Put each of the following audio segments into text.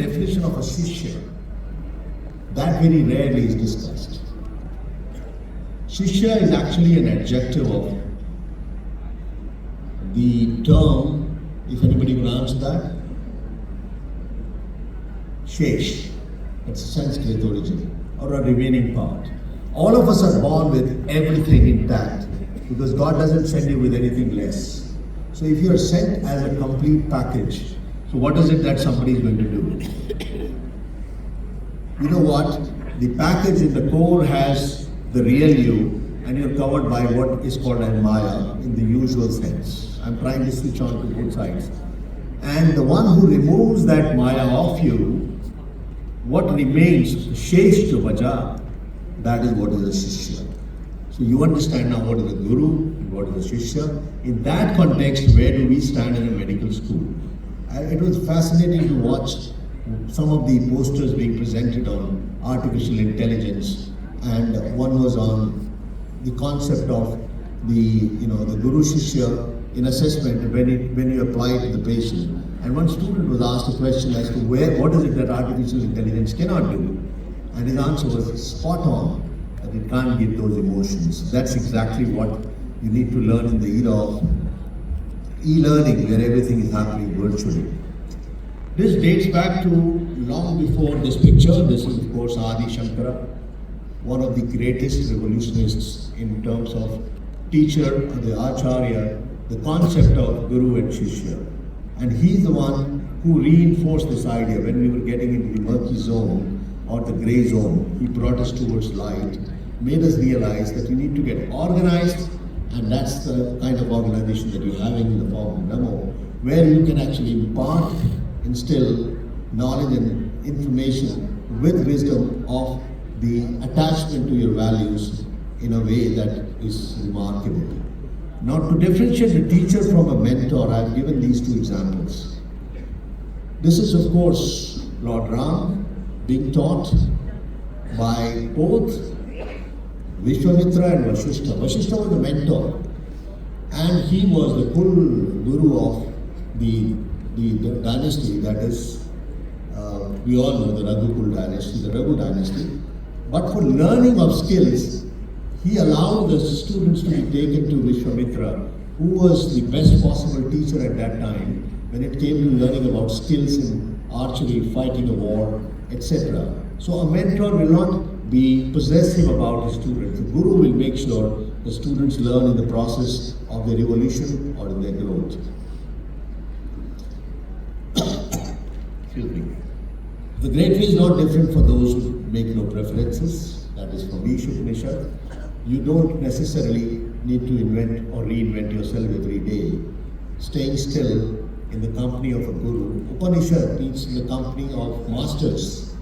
definition of a shishya? That very rarely is discussed. Shishya is actually an adjective of the term, if anybody would answer that, shesh. It's a Sanskrit origin, or a remaining part. All of us are born with everything intact because God doesn't send you with anything less. So if you are sent as a complete package, so what is it that somebody is going to do? You know what? The package in the core has the real you, and you're covered by what is called as Maya in the usual sense. I'm trying to switch on to both sides. And the one who removes that Maya off you, what remains, shesh to baja, that is what is a shishya. So you understand now what is a guru and what is a shishya. In that context, where do we stand in a medical school? It was fascinating to watch some of the posters being presented on artificial intelligence, and one was on the concept of the guru shishya in assessment when you apply it to the patient. And one student was asked a question as to what is it that artificial intelligence cannot do, and his answer was spot on, that it can't give those emotions. That's exactly what you need to learn in the era of e-learning, where everything is happening virtually. This dates back to long before this picture. This is of course Adi Shankara, one of the greatest revolutionists in terms of teacher, the acharya, the concept of guru and shishya. And he's the one who reinforced this idea when we were getting into the murky zone or the grey zone. He brought us towards light, made us realize that you need to get organized, and that's the kind of organization that you're having in the form of Namo, where you can actually impart, instill knowledge and information with wisdom of the attachment to your values in a way that is remarkable. Now, to differentiate a teacher from a mentor, I've given these two examples. This is, of course, Lord Ram being taught by both Vishwamitra and Vashishta. Vashishta was the mentor, and he was the full guru of the dynasty, that is, we all know the Raghukul dynasty, the Raghu dynasty. But for learning of skills, he allowed the students to be taken to Vishwamitra, who was the best possible teacher at that time when it came to learning about skills in archery, fighting a war, etc. So a mentor will not be possessive about his students. The guru will make sure the students learn in the process of their evolution or in their growth. Excuse me. The great way is not different for those who make no preferences. That is from Upanishad. You don't necessarily need to invent or reinvent yourself every day. Staying still in the company of a guru. Upanishad means in the company of masters.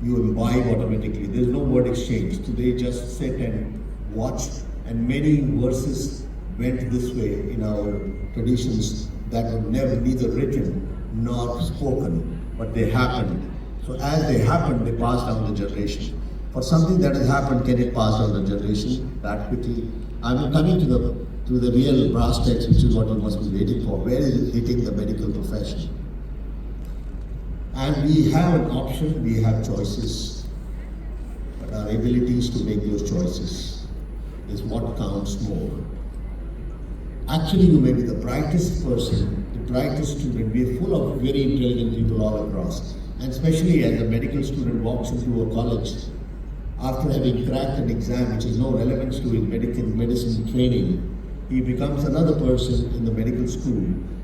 You imbibe automatically. There's no word exchange. Today just sit and watch, and many verses went this way in our traditions that were never neither written nor spoken, but they happened. So as they happened, they passed down the generation. For something that has happened, can it pass down the generation that quickly? I'm coming to the real brass tacks, which is what you must be waiting for. Where is it hitting the medical profession? And we have an option, we have choices, but our abilities to make those choices is what counts more. Actually, you may be the brightest person, the brightest student. We are full of very intelligent people all across. And especially as a medical student walks into a college after having cracked an exam which has no relevance to his medicine training, he becomes another person in the medical school.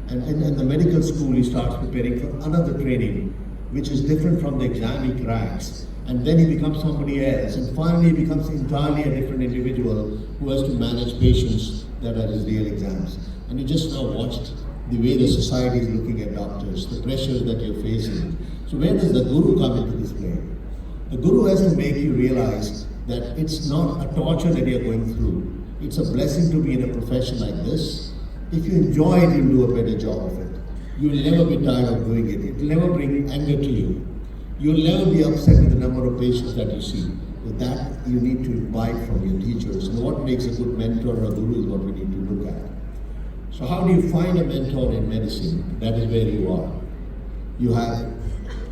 And in the medical school, he starts preparing for another training, which is different from the exam he cracks. And then he becomes somebody else. And finally, he becomes entirely a different individual who has to manage patients that are his real exams. And you just now watched the way the society is looking at doctors, the pressures that you're facing. So where does the guru come into this play? The guru has to make you realize that it's not a torture that you're going through. It's a blessing to be in a profession like this. If you enjoy it, you'll do a better job of it. You will never be tired of doing it. It will never bring anger to you. You'll never be upset with the number of patients that you see. With that, you need to imbibe from your teachers. And what makes a good mentor or a guru is what we need to look at. So how do you find a mentor in medicine? That is where you are. You have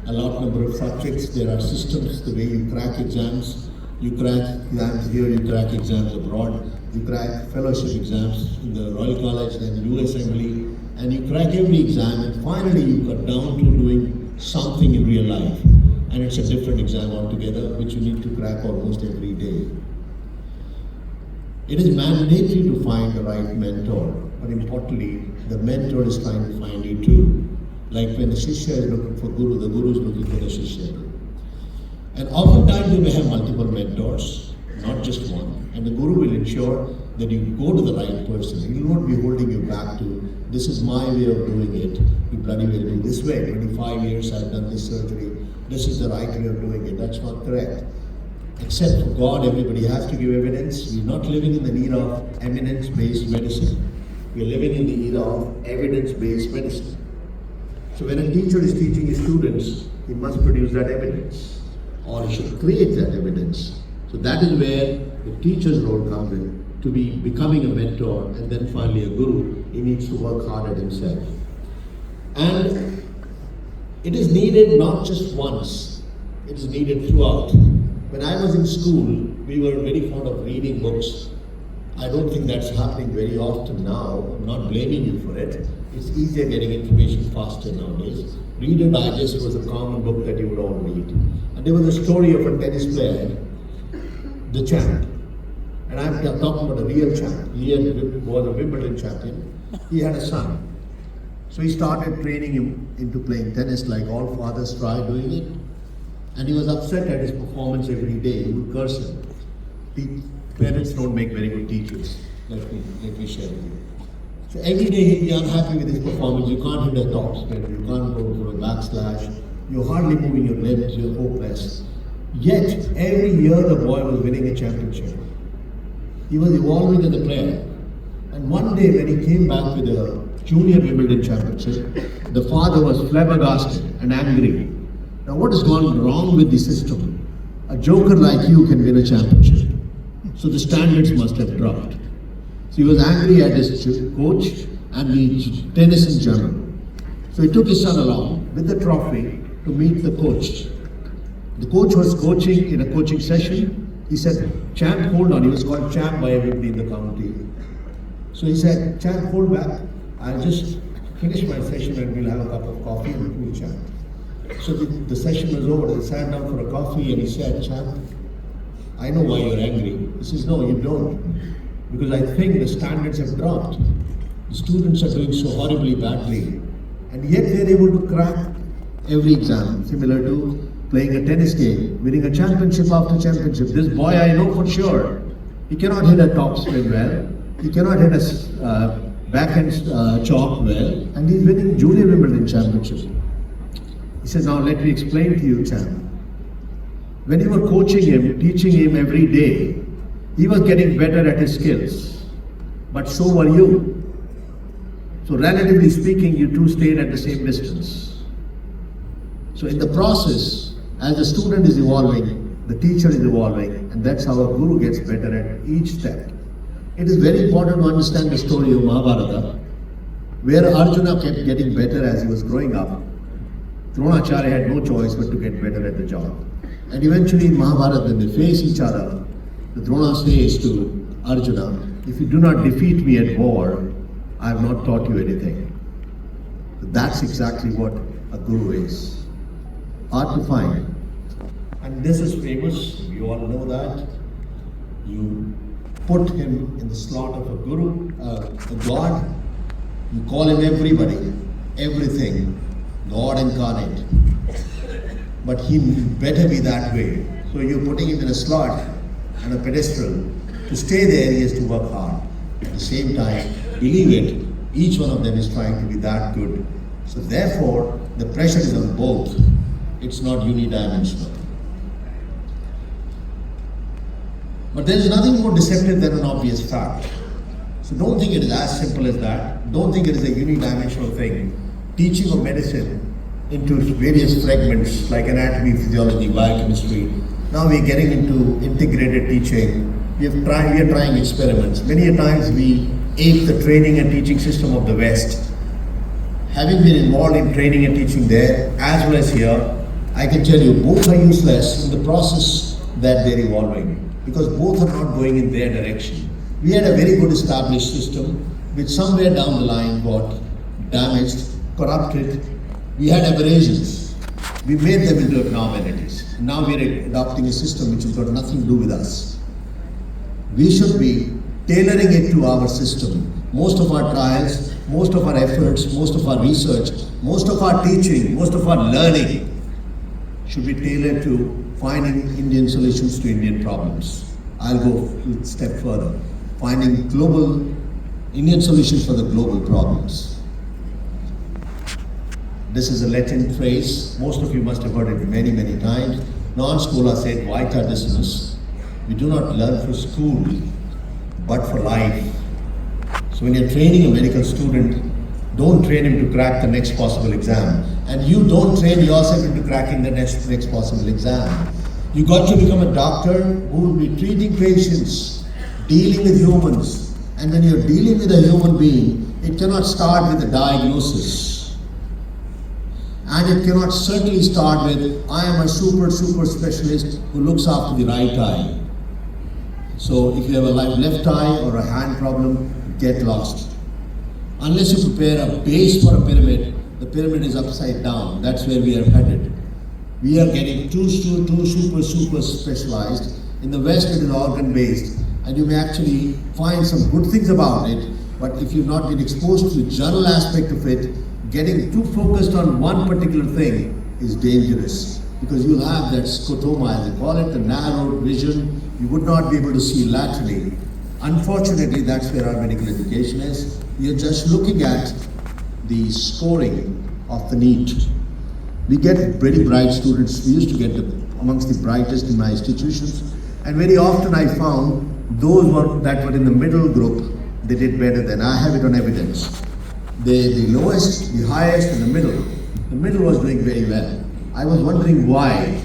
a lot number of subjects. There are systems, the way you crack exams. You crack exams here, you crack exams abroad, you crack fellowship exams in the Royal College, then U Assembly, and you crack every exam, and finally you got down to doing something in real life. And it's a different exam altogether, which you need to crack almost every day. It is mandatory to find the right mentor, but importantly, the mentor is trying to find you too. Like when the Shishya is looking for Guru, the Guru is looking for the Shishya. And oftentimes you may have multiple mentors, not just one. And the Guru will ensure that you go to the right person. He will not be holding you back to, this is my way of doing it. You bloody well do this way. 25 years I've done this surgery. This is the right way of doing it. That's not correct. Except for God, everybody has to give evidence. We're not living in the era of evidence-based medicine. We're living in the era of evidence-based medicine. So when a teacher is teaching his students, he must produce that evidence, or he should create that evidence. So that is where the teacher's role comes in, to be becoming a mentor and then finally a guru. He needs to work hard at himself. And it is needed not just once, it is needed throughout. When I was in school, we were very fond of reading books. I don't think that's happening very often now. I'm not blaming you for it. It's easier getting information faster nowadays. Reader Digest was a common book that you would all read. And there was a story of a tennis player, the champ. And I'm talking about a real champ. He was a Wimbledon champion. He had a son. So he started training him into playing tennis like all fathers try doing it. And he was upset at his performance every day. He would curse him. Parents don't make very good teachers. Let me share with you. So every day he'd be unhappy with his performance. You can't hit a topspin, you can't go for a backslash, you're hardly moving your limbs, you're hopeless. Yet, every year the boy was winning a championship. He was evolving as a player. And one day when he came back with a junior Wimbledon championship, the father was flabbergasted and angry. Now what has gone wrong with the system? A joker like you can win a championship. So the standards must have dropped. So he was angry at his coach and the tennis in general. So he took his son along with the trophy to meet the coach. The coach was coaching in a coaching session. He said, "Champ, hold on." He was called Champ by everybody in the county. So he said, "Champ, hold back. I'll just finish my session and we'll have a cup of coffee and we'll chat." So the session was over. They sat down for a coffee and he said, "Champ, I know why you're angry." He says, "No, you don't. Because I think the standards have dropped. The students are doing so horribly badly. And yet they're able to crack every exam, similar to playing a tennis game, winning a championship after championship. This boy I know for sure, he cannot hit a topspin well, he cannot hit a backhand chalk well, and he's winning junior Wimbledon championship." He says, "Now let me explain to you, Champ. When you were coaching him, teaching him every day, he was getting better at his skills, but so were you. So relatively speaking, you two stayed at the same distance. So in the process, as the student is evolving, the teacher is evolving, and that's how a guru gets better at each step. It is very important to understand the story of Mahabharata, where Arjuna kept getting better as he was growing up. Dronacharya had no choice but to get better at the job. And eventually in Mahabharata, when they face each other, the Drona says to Arjuna, "If you do not defeat me at war, I have not taught you anything." That's exactly what a guru is. Hard to find. And this is famous, you all know that. You put him in the slot of a guru, a god. You call him everybody, everything, God incarnate. But he better be that way. So you're putting him in a slot and a pedestal. To stay there, he has to work hard. At the same time, believe it, each one of them is trying to be that good. So therefore, the pressure is on both. It's not unidimensional. But there is nothing more deceptive than an obvious fact. So don't think it is as simple as that. Don't think it is a unidimensional thing. Teaching of medicine into various fragments like anatomy, physiology, biochemistry. Now we're getting into integrated teaching. We are trying experiments. Many a times we ape the training and teaching system of the West. Having been involved in training and teaching there, as well as here, I can tell you both are useless in the process that they're evolving, because both are not going in their direction. We had a very good established system which somewhere down the line got damaged, corrupted. We had aberrations. We made them into abnormalities. Now we are adopting a system which has got nothing to do with us. We should be tailoring it to our system. Most of our trials, most of our efforts, most of our research, most of our teaching, most of our learning should be tailored to finding Indian solutions to Indian problems. I'll go a step further. Finding global Indian solutions for the global problems. This is a Latin phrase. Most of you must have heard it many, many times. Non schola sed vita decimus. We do not learn for school, but for life. So when you're training a medical student, don't train him to crack the next possible exam. And you don't train yourself into cracking the next possible exam. You got to become a doctor who will be treating patients, dealing with humans. And when you're dealing with a human being, it cannot start with a diagnosis. And it cannot certainly start with, I am a super specialist who looks after the right eye. So if you have a left eye or a hand problem, get lost. Unless you prepare a base for a pyramid, the pyramid is upside down. That's where we are headed. We are getting too super specialized. In the West, it is organ based, and you may actually find some good things about it, but if you've not been exposed to the general aspect of it, getting too focused on one particular thing is dangerous, because you'll have that scotoma, as they call it, the narrowed vision. You would not be able to see laterally. Unfortunately, that's where our medical education is. We are just looking at the scoring of the NEET. We get very bright students. We used to get amongst the brightest in my institutions, and very often I found those that were in the middle group, they did better than I have it on evidence. The lowest, the highest, and the middle was doing very well. I was wondering why.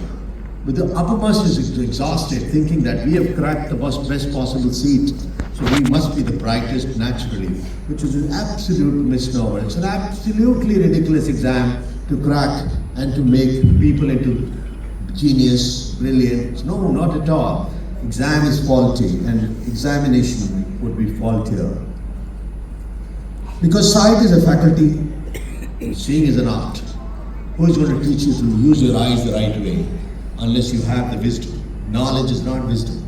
But the uppermost is exhausted, thinking that we have cracked the best possible seat, so we must be the brightest naturally, which is an absolute misnomer. It's an absolutely ridiculous exam to crack and to make people into genius, brilliant. No, not at all. Exam is faulty, and examination would be faultier. Because sight is a faculty, seeing is an art. Who is going to teach you to use your eyes the right way? Unless you have the wisdom. Knowledge is not wisdom.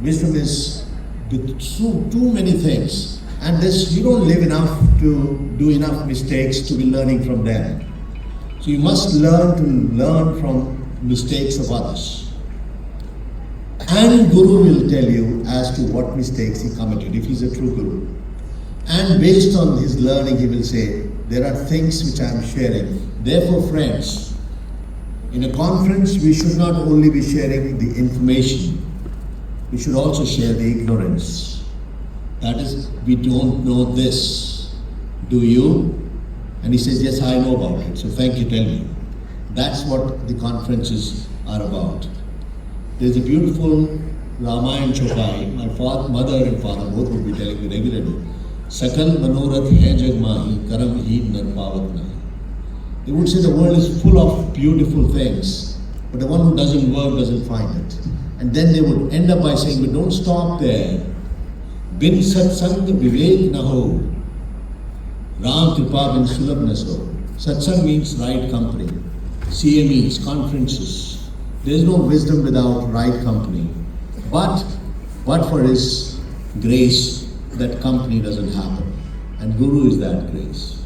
Wisdom is too many things, and you don't live enough to do enough mistakes to be learning from them. So you must learn from mistakes of others. And Guru will tell you as to what mistakes he committed, if he's a true Guru. And based on his learning, he will say, there are things which I am sharing. Therefore, friends, in a conference, we should not only be sharing the information, we should also share the ignorance. That is, we don't know this. Do you? And he says, yes, I know about it. So thank you, tell me. That's what the conferences are about. There's a beautiful Ramayana Chopai. My mother and father both would be telling me regularly. Sakal manorath hai jag mahi, karam heen nar pavat nahi. They would say the world is full of beautiful things, but the one who doesn't work doesn't find it. And then they would end up by saying, but don't stop there. Bin satsang vivek na ho, Ram kripa bin sulabh na so. Satsang means right company. CMEs, conferences. There is no wisdom without right company. But for his grace, that company doesn't happen. And Guru is that grace.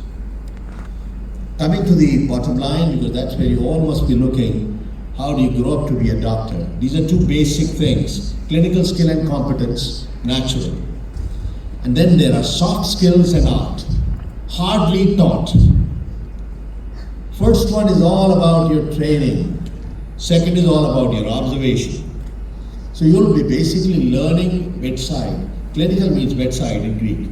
Coming to the bottom line, because that's where you all must be looking, how do you grow up to be a doctor? These are two basic things: clinical skill and competence, natural. And then there are soft skills and art, hardly taught. First one is all about your training. Second is all about your observation. So you'll be basically learning bedside. Clinical means bedside in Greek.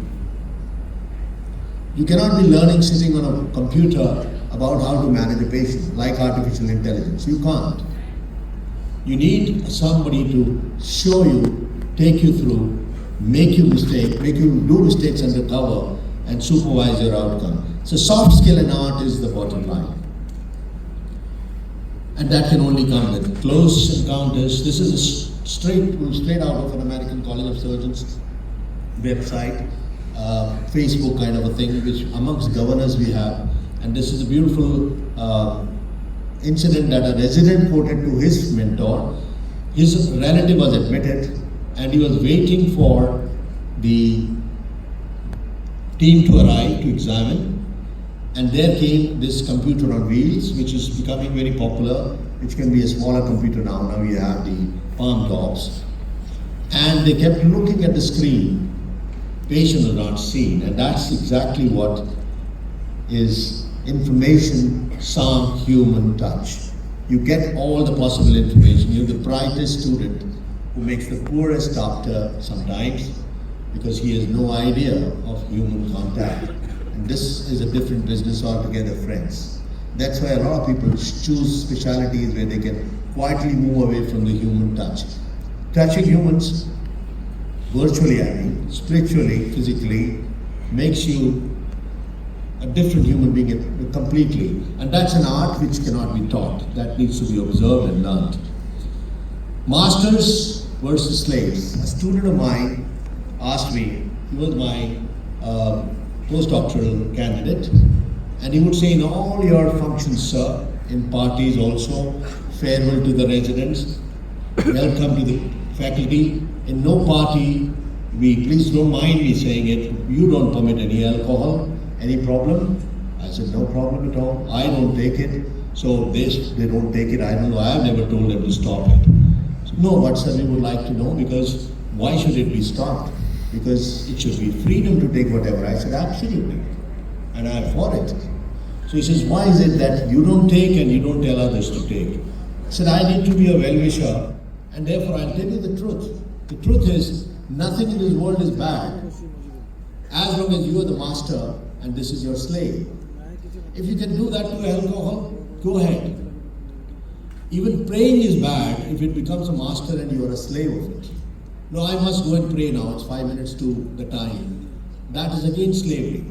You cannot be learning sitting on a computer about how to manage a patient, like artificial intelligence. You can't. You need somebody to show you, take you through, make you do mistakes under cover, and supervise your outcome. So soft skill and art is the bottom line. And that can only come with close encounters. This is a straight out of an American College of Surgeons website, Facebook kind of a thing, which amongst governors we have. And this is a beautiful incident that a resident quoted to his mentor. His relative was admitted and he was waiting for the team to arrive to examine. And there came this computer on wheels, which is becoming very popular, which can be a smaller computer now. Now we have the palm tops. And they kept looking at the screen. Patient was not seen. And that's exactly what is information, sound, human touch. You get all the possible information. You're the brightest student who makes the poorest doctor sometimes because he has no idea of human contact. And this is a different business altogether, friends. That's why a lot of people choose specialties where they can quietly move away from the human touch. Touching humans, virtually I mean, spiritually, physically, makes you a different human being completely. And that's an art which cannot be taught. That needs to be observed and learned. Masters versus slaves. A student of mine asked me, he was my postdoctoral candidate, and he would say, in all your functions, sir, in parties also, farewell to the residents, welcome to the faculty. In no party, please don't mind me saying it, you don't permit any alcohol. Any problem? I said, no problem at all. I don't take it. So they don't take it. I don't know. I have never told them to stop it. So, no, but sir, we would like to know, because why should it be stopped? Because it should be freedom to take whatever. I said, absolutely. And I am for it. So he says, why is it that you don't take and you don't tell others to take? I said, I need to be a well-wisher, and therefore I'll tell you the truth. The truth is, nothing in this world is bad as long as you are the master and this is your slave. If you can do that to alcohol, go ahead. Even praying is bad if it becomes a master and you are a slave of it. No, I must go and pray now, it's 5 minutes to the time. That is again slavery.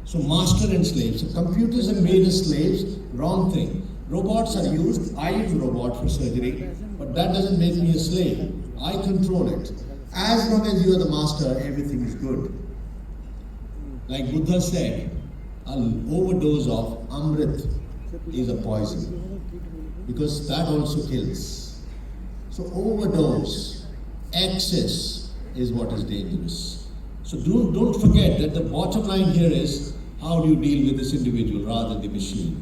So master and slave. So computers are made as slaves, wrong thing. Robots are used, I use a robot for surgery, but that doesn't make me a slave. I control it. As long as you are the master, everything is good. Like Buddha said, an overdose of Amrit is a poison, because that also kills. So overdose, excess is what is dangerous. So don't forget that the bottom line here is, how do you deal with this individual rather than the machine?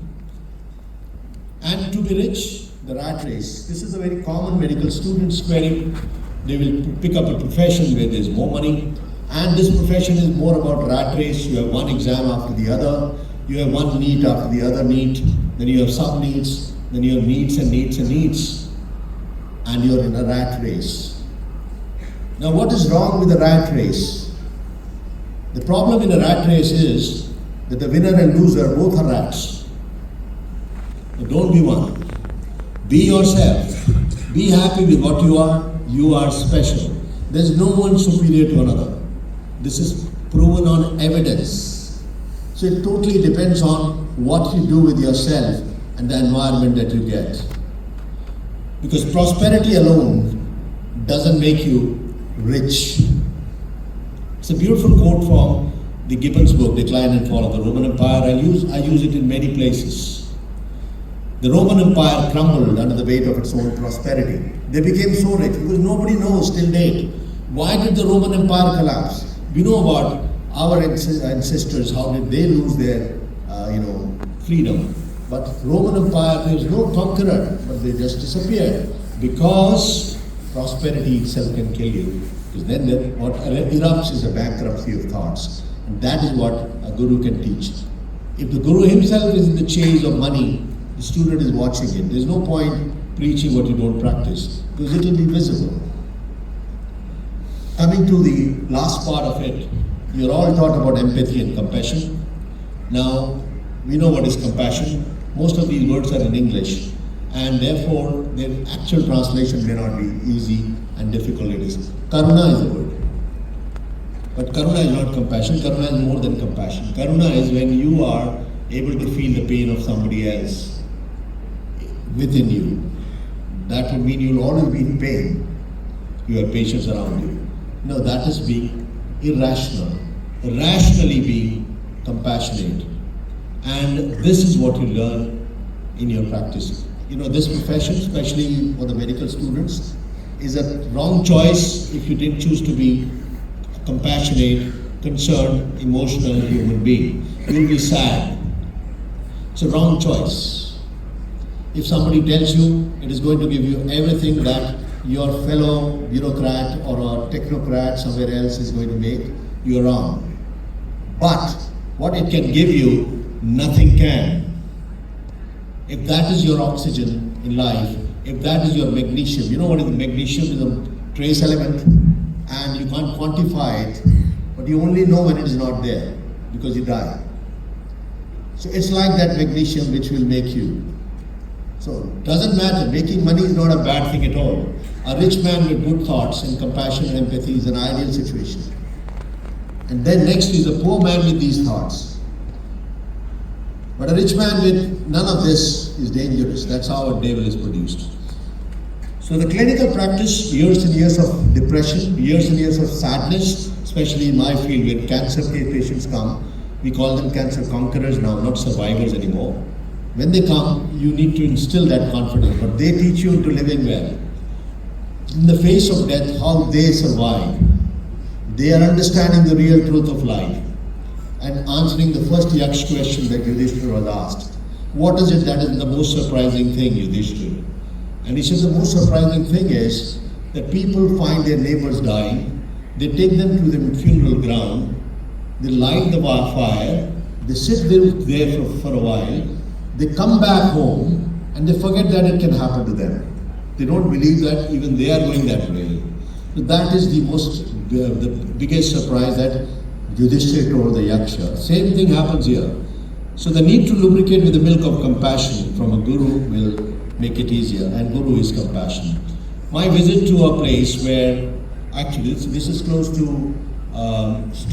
And to be rich, the rat race. This is a very common medical student's query. They will pick up a profession where there's more money. And this profession is more about rat race. You have one exam after the other. You have one NEET after the other NEET. Then you have sub-NEETs. Then you have NEETs and NEETs and NEETs. And you're in a rat race. Now what is wrong with the rat race? The problem in a rat race is that the winner and loser both are rats. So don't be one. Be yourself. Be happy with what you are. You are special. There's no one superior to another. This is proven on evidence. So it totally depends on what you do with yourself and the environment that you get. Because prosperity alone doesn't make you rich. It's a beautiful quote from the Gibbon's book, Decline and Fall of the Roman Empire. I use it in many places. The Roman Empire crumbled under the weight of its own prosperity. They became so rich because nobody knows till date. Why did the Roman Empire collapse? We know about our ancestors, how did they lose their freedom. But Roman Empire, there was no conqueror, but they just disappeared. Because prosperity itself can kill you. Because then what erupts is a bankruptcy of thoughts. And that is what a guru can teach. If the guru himself is in the chase of money, the student is watching it. There's no point preaching what you don't practice, because it will be visible. Coming to the last part of it, you're all taught about empathy and compassion. Now, we know what is compassion. Most of these words are in English, and therefore their actual translation may not be easy and difficult it is. Karuna is a word. But Karuna is not compassion. Karuna is more than compassion. Karuna is when you are able to feel the pain of somebody else. within you. That would mean you'll always be in pain. You have patients around you. No, that is being irrational. Rationally being compassionate. And this is what you learn in your practice. You know, this profession, especially for the medical students, is a wrong choice if you didn't choose to be a compassionate, concerned, emotional human being. You'll be sad. It's a wrong choice. If somebody tells you it is going to give you everything that your fellow bureaucrat or a technocrat somewhere else is going to make, you're wrong. But what it can give you, nothing can. If that is your oxygen in life, if that is your magnesium, you know what is magnesium? Is a trace element and you can't quantify it, but you only know when it is not there because you die. So it's like that magnesium which will make you. So it doesn't matter, making money is not a bad thing at all. A rich man with good thoughts and compassion and empathy is an ideal situation. And then next is a poor man with these thoughts. But a rich man with none of this is dangerous. That's how a devil is produced. So the clinical practice, years and years of depression, years and years of sadness, especially in my field when cancer patients come, we call them cancer conquerors now, not survivors anymore. When they come, you need to instill that confidence, but they teach you into living well. In the face of death, how they survive. They are understanding the real truth of life and answering the first Yaksh question that Yudhishthira was asked. What is it that is the most surprising thing, Yudhishthira? And he said the most surprising thing is that people find their neighbors dying, they take them to the funeral ground, they light the fire, they sit there for a while, they come back home and they forget that it can happen to them. They don't believe that even they are going that way. So that is the biggest surprise that Yudhishthira told the Yaksha. Same thing happens here. So the need to lubricate with the milk of compassion from a guru will make it easier, and guru is compassion. My visit to a place where, actually this is close to Stone.